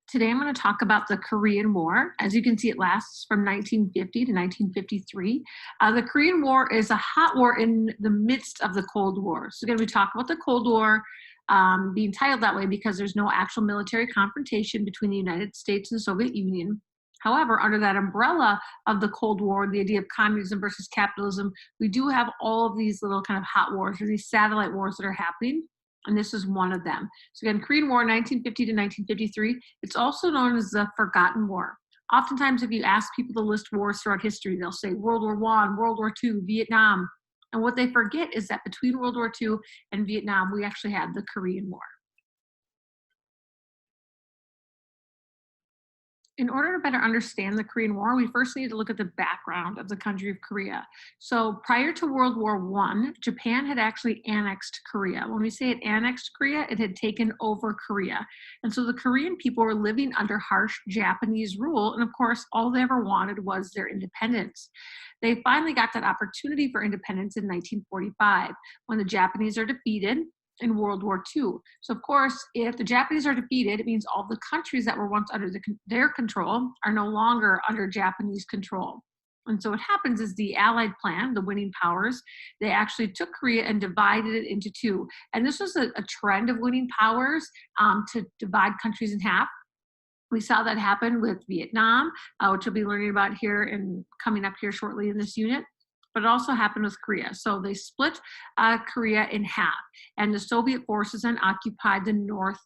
Today, I'm going to talk about the Korean War. As you can see, it lasts from 1950 to 1953. The Korean War is a hot war in the midst of the Cold War. So, again, we talk about the Cold War being titled that way because there's no actual military confrontation between the United States and the Soviet Union. However, under that umbrella of the Cold War, the idea of communism versus capitalism, we do have all of these little kind of hot wars or these satellite wars that are happening. And this is one of them. So again, Korean War, 1950 to 1953. It's also known as the Forgotten War. Oftentimes, if you ask people to list wars throughout history, they'll say World War I, World War II, Vietnam. And what they forget is that between World War II and Vietnam, we actually had the Korean War. In order to better understand the Korean War, we first need to look at the background of the country of Korea. So prior to World War I, Japan had actually annexed Korea. When we say it annexed Korea, it had taken over Korea. And so the Korean people were living under harsh Japanese rule. And of course, all they ever wanted was their independence. They finally got that opportunity for independence in 1945 when the Japanese are defeated in World War II. So, of course, if the Japanese are defeated, it means all the countries that were once under their control are no longer under Japanese control. And so what happens is the Allied plan, the winning powers, they actually took Korea and divided it into two. And this was a trend of winning powers to divide countries in half. We saw that happen with Vietnam, which we'll be learning about here and coming up here shortly in this unit. But it also happened with Korea. So they split Korea in half, and the Soviet forces then occupied the north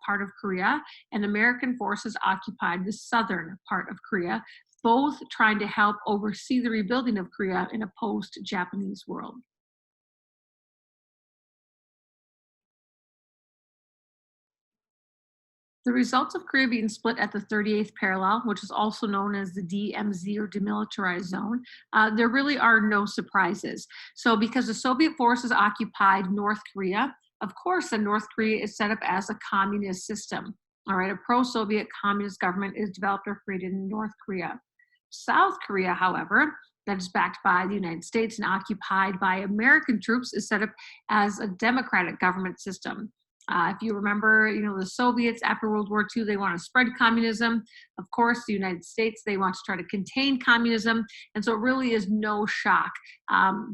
part of Korea, and American forces occupied the southern part of Korea, both trying to help oversee the rebuilding of Korea in a post-Japanese world. The results of Korea being split at the 38th parallel, which is also known as the DMZ or demilitarized zone, there really are no surprises. So, because the Soviet forces occupied North Korea, of course, then North Korea is set up as a communist system. All right, a pro Soviet communist government is developed or created in North Korea. South Korea, however, that is backed by the United States and occupied by American troops, is set up as a democratic government system. If you remember, the Soviets after World War II, they want to spread communism. Of course, the United States, they want to try to contain communism. And so it really is no shock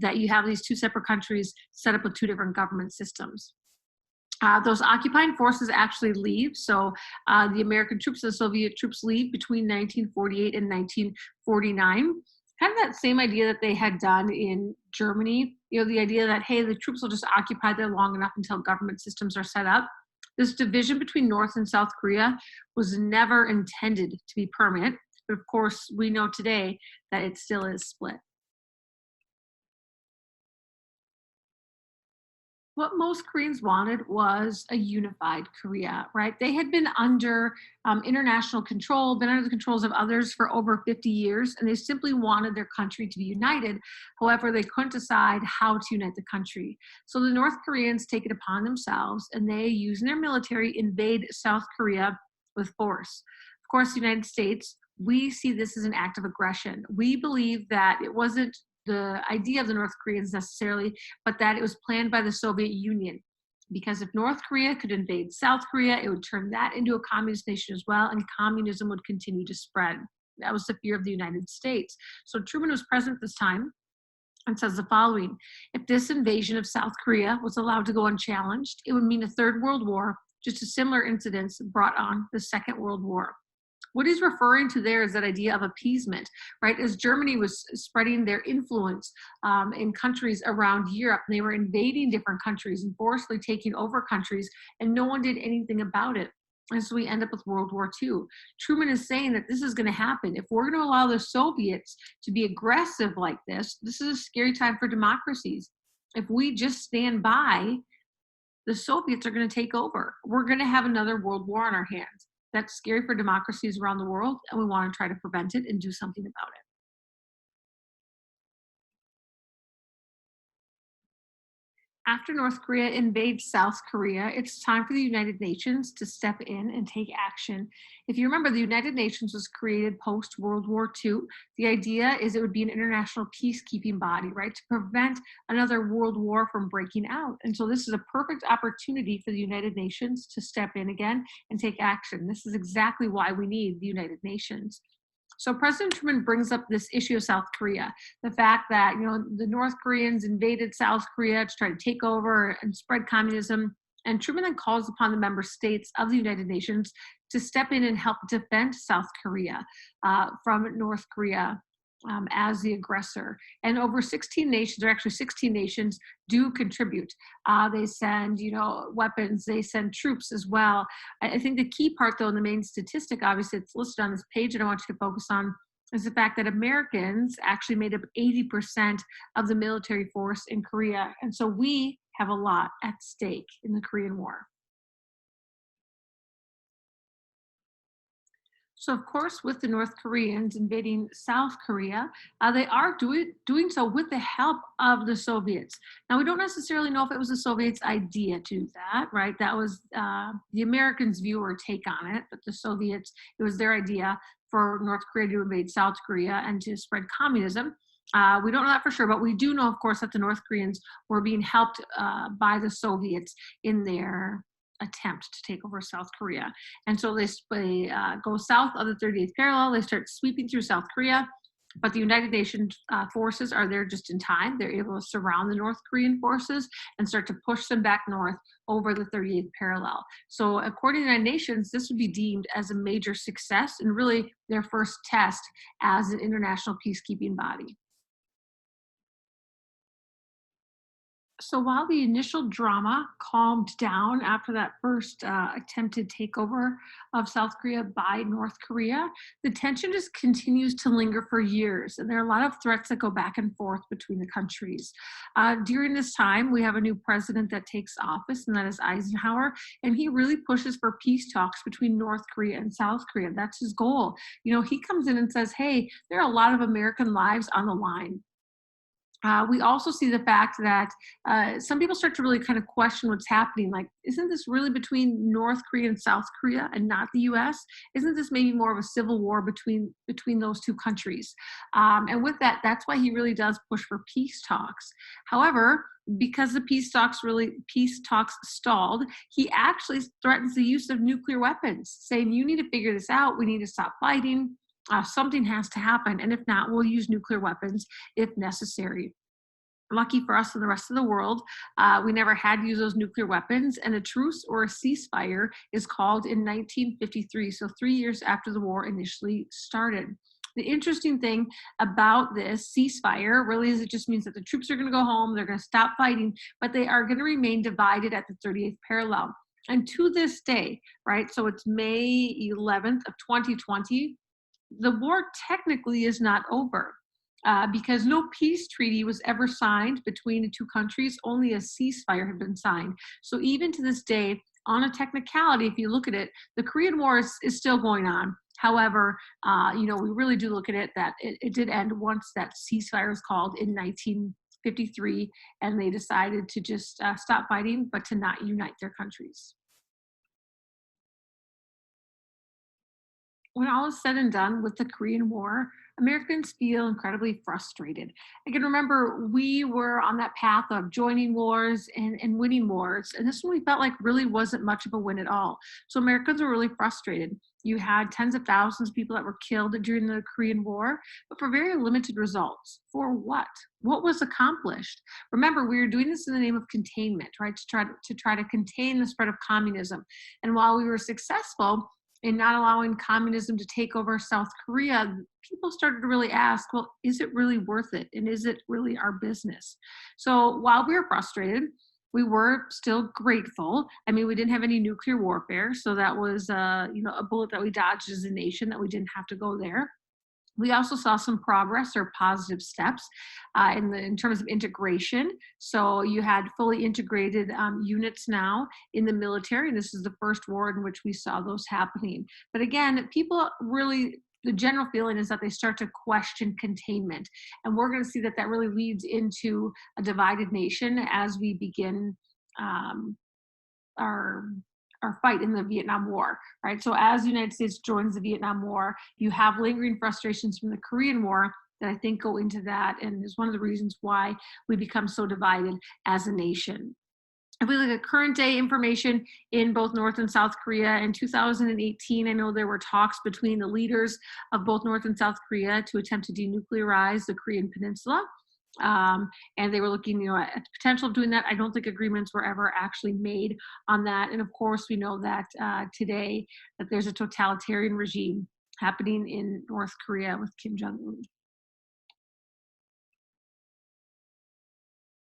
that you have these two separate countries set up with two different government systems. Those occupying forces actually leave. So the American troops and the Soviet troops leave between 1948 and 1949. Kind of that same idea that they had done in Germany, the idea that, hey, the troops will just occupy there long enough until government systems are set up. This division between North and South Korea was never intended to be permanent. But of course, we know today that it still is split. What most Koreans wanted was a unified Korea, right? They had been under international control, been under the controls of others for over 50 years, and they simply wanted their country to be united. However, they couldn't decide how to unite the country. So the North Koreans take it upon themselves, and they, using their military, invade South Korea with force. Of course, the United States, we see this as an act of aggression. We believe that it wasn't the idea of the North Koreans necessarily, but that it was planned by the Soviet Union. Because if North Korea could invade South Korea, it would turn that into a communist nation as well, and communism would continue to spread. That was the fear of the United States. So Truman was president this time and says the following: if this invasion of South Korea was allowed to go unchallenged, it would mean a third world war, just as similar incidents brought on the Second World War. What he's referring to there is that idea of appeasement, right? As Germany was spreading their influence in countries around Europe, they were invading different countries and forcibly taking over countries, and no one did anything about it. And so we end up with World War II. Truman is saying that this is going to happen. If we're going to allow the Soviets to be aggressive like this is a scary time for democracies. If we just stand by, the Soviets are going to take over. We're going to have another world war on our hands. That's scary for democracies around the world, and we want to try to prevent it and do something about it. After North Korea invades South Korea, it's time for the United Nations to step in and take action. If you remember, the United Nations was created post World War II. The idea is it would be an international peacekeeping body, right, to prevent another world war from breaking out. And so this is a perfect opportunity for the United Nations to step in again and take action. This is exactly why we need the United Nations. So President Truman brings up this issue of South Korea, the fact that the North Koreans invaded South Korea to try to take over and spread communism. And Truman then calls upon the member states of the United Nations to step in and help defend South Korea from North Korea as the aggressor. And over 16 nations, or actually 16 nations, do contribute. They send, weapons. They send troops as well. I think the key part, though, in the main statistic, obviously, it's listed on this page, and I want you to focus on is the fact that Americans actually made up 80% of the military force in Korea. And so we have a lot at stake in the Korean War. So, of course, with the North Koreans invading South Korea, they are doing so with the help of the Soviets. Now, we don't necessarily know if it was the Soviets' idea to do that, right? That was the Americans' view or take on it, but the Soviets, it was their idea for North Korea to invade South Korea and to spread communism. We don't know that for sure, but we do know, of course, that the North Koreans were being helped by the Soviets in their attempt to take over South Korea. And so they go south of the 38th parallel. They start sweeping through South Korea, but the United Nations forces are there just in time. They're able to surround the North Korean forces and start to push them back north over the 38th parallel. So according to the United Nations, this would be deemed as a major success and really their first test as an international peacekeeping body. So while the initial drama calmed down after that first attempted takeover of South Korea by North Korea, the tension just continues to linger for years. And there are a lot of threats that go back and forth between the countries. During this time, we have a new president that takes office, and that is Eisenhower. And he really pushes for peace talks between North Korea and South Korea. That's his goal. He comes in and says, hey, there are a lot of American lives on the line. We also see the fact that some people start to really kind of question what's happening. Like, isn't this really between North Korea and South Korea and not the U.S.? Isn't this maybe more of a civil war between those two countries? And with that, that's why he really does push for peace talks. However, because the peace talks stalled, he actually threatens the use of nuclear weapons, saying, you need to figure this out. We need to stop fighting. Something has to happen. And if not, we'll use nuclear weapons if necessary. Lucky for us and the rest of the world, we never had to use those nuclear weapons, and a truce or a ceasefire is called in 1953, so 3 years after the war initially started. The interesting thing about this ceasefire really is it just means that the troops are going to go home, they're going to stop fighting, but they are going to remain divided at the 38th parallel. And to this day, right, so it's May 11th of 2020, the war technically is not over because no peace treaty was ever signed between the two countries. Only a ceasefire had been signed. So even to this day, on a technicality, if you look at it, the Korean War is still going on. However, we really do look at it that it did end once that ceasefire was called in 1953, and they decided to just stop fighting, but to not unite their countries. When all is said and done with the Korean War, Americans feel incredibly frustrated. I can remember we were on that path of joining wars and winning wars, and this one we felt like really wasn't much of a win at all. So Americans were really frustrated. You had tens of thousands of people that were killed during the Korean War, but for very limited results. For what? What was accomplished? Remember, we were doing this in the name of containment, right? To try to contain the spread of communism. And while we were successful in not allowing communism to take over South Korea, people started to really ask, well, is it really worth it? And is it really our business? So while we were frustrated, we were still grateful. I mean, we didn't have any nuclear warfare, so that was, a bullet that we dodged as a nation, that we didn't have to go there. We also saw some progress or positive steps in terms of integration. So you had fully integrated units now in the military, and this is the first war in which we saw those happening. But again, people really the general feeling is that they start to question containment. And we're going to see that that really leads into a divided nation as we begin um, our fight in the Vietnam War, right? So as the United States joins the Vietnam War, you have lingering frustrations from the Korean War that I think go into that, and is one of the reasons why we become so divided as a nation. If we look at current day information in both North and South Korea, in 2018, I know there were talks between the leaders of both North and South Korea to attempt to denuclearize the Korean Peninsula. And they were looking, at the potential of doing that. I don't think agreements were ever actually made on that. And of course, we know that today that there's a totalitarian regime happening in North Korea with Kim Jong Un.